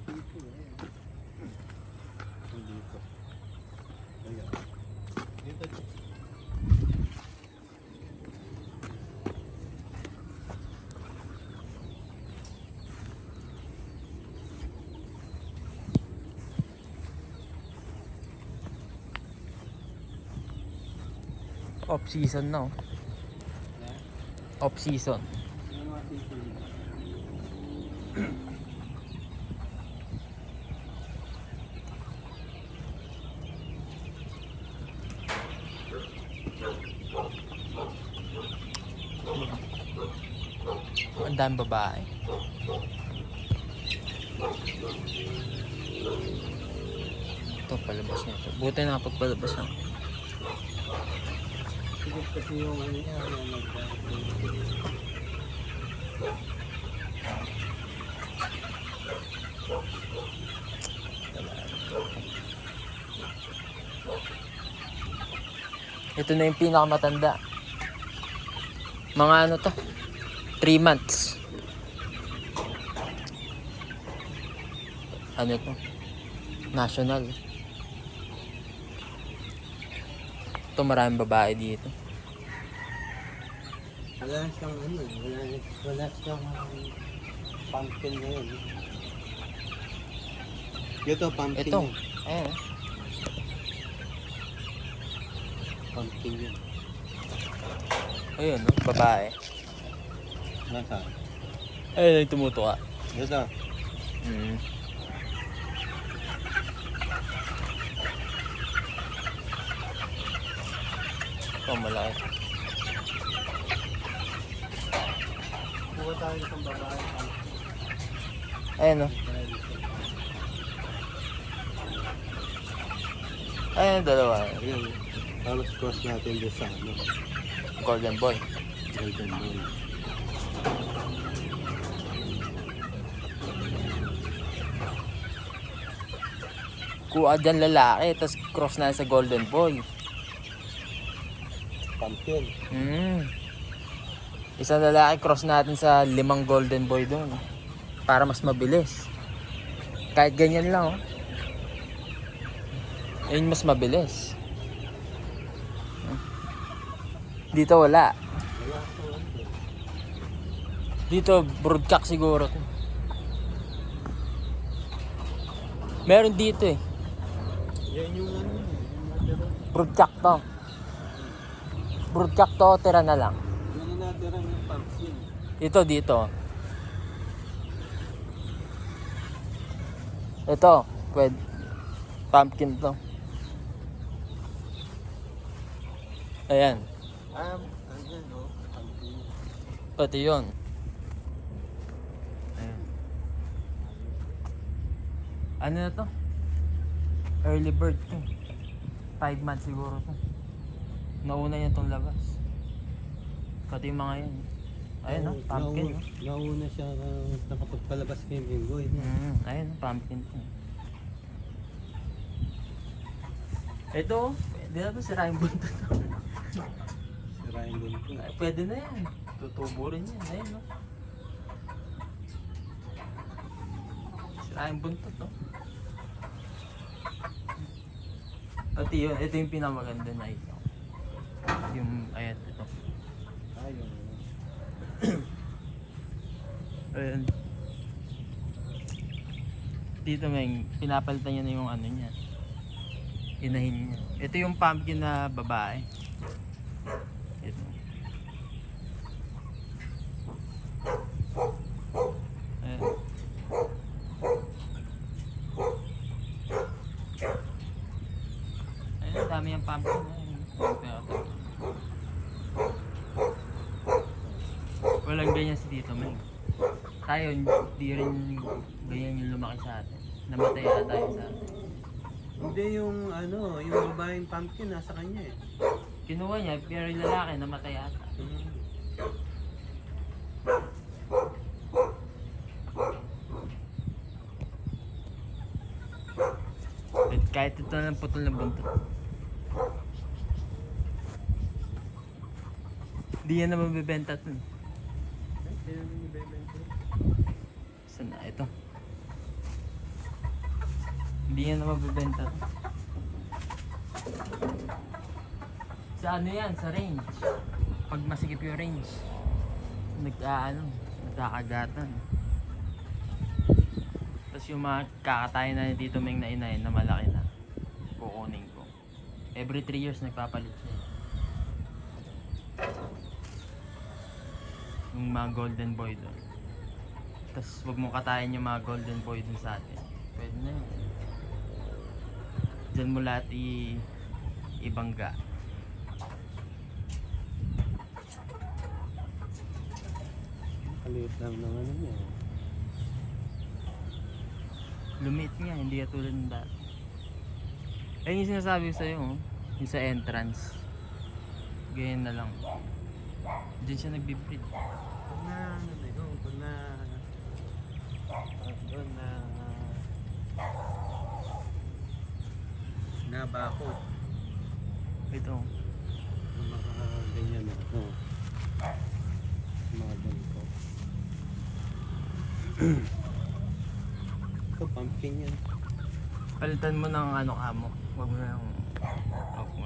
Dito. Ayan. Dito. Off season na oh. Off season. Yung mga tito yun. Ang daming babae. Ito palabas niya ito. Buti na pagpalabas na. Sigit kasi yung ano niya, Ito na yung pinakamatanda. Mga ano to? 3 months. Ano to? National. Ito maraming babae dito. wala siyang ano, wala siyang pumpkin na yun. Ito, pumpkin Ito. yun. Ayan. Pumpkin yun. Ayun, no? Babae. Nasa? Ayun, yung tumutuka. Ito. Mm. Ito, malaki. Kuha tayo ng babae. Ayun, no? Ayun, dalawa. Ayan. Tapos cross natin doon sa ano, Golden boy. golden boy. Kuha dyan lalaki, tapos cross na sa golden boy. Pumpkin. Isang lalaki, cross natin sa 5 golden boy doon. Para mas mabilis. Kahit ganyan lang, oh. Ayun, mas mabilis. Dito wala. Dito, broodcock siguro to. Meron dito eh. Yan yung ano, Broodcock to. Broodcock to, tira na lang. yung natira yung pumpkin. Ito dito. Ito, pwede. Pumpkin to. Ayan. Ayan o, pumpkin. Pati yun. Ayan. Ano na to? Early bird to. 5 months siguro to. Nauna niya tong labas. Pati yung mga yan. Ayun no, pumpkin no. Nauna siya nakapagpalabas kay Minggoy. Ayun, pumpkin to. Ito, pwede na to, sirahin buntot. Sirahin din ko. Ay, pwede na yan. Tutubo rin yan. Ayun no. Sirahin buntot no. Pati yun, ito yung pinamaganda na ito. Yung, ayan, ito. Ayun. Ayan. Dito may pinapalitan niya na yung ano niya. Inahin niya. Ito yung pumpkin na babae. Ito. Ayan. Ayan, dami yung pumpkin. Walang ganyan si Tito Meng. Tayo, di rin ganyan yung lumaki sa atin. Namatay na tayo sa atin. Hindi yung ano, yung babaeng pumpkin nasa kanya eh. Kinuha niya, pero yung lalaki namatay ata. Kahit ito na putol na buntot. Hindi yan na mabibenta ito. Kaya nang ibebenta. Saan na ito? Hindi yan na mabibenta. Sa ano yan? Sa range. Pag masikip yung range, nagkakagatan. Tapos yung mga kakatayin na dito Ming na inayin na malaki na, kukunin ko. Every 3 years nagpapalit siya. Yung mga golden boy doon. Tapos wag mong katayin yung mga golden boy dun sa atin. Pwede na yun. Diyan mo lahat ibangga. Kaliit lang ng ano niya. Lumit nga, hindi katulad ng dati. Ayun yung sinasabi ko sa'yo, oh. Yung sa entrance. Ganyan na lang. Diyan siya nagbibreed. Pag na, ano na yun, pag na, doon na, nabakot. Ito. Yung mga ganyan na, no. Mga ganito. Ito, pumpkin yan. Palitan mo ng ano kamo. Huwag mo na yung off mo.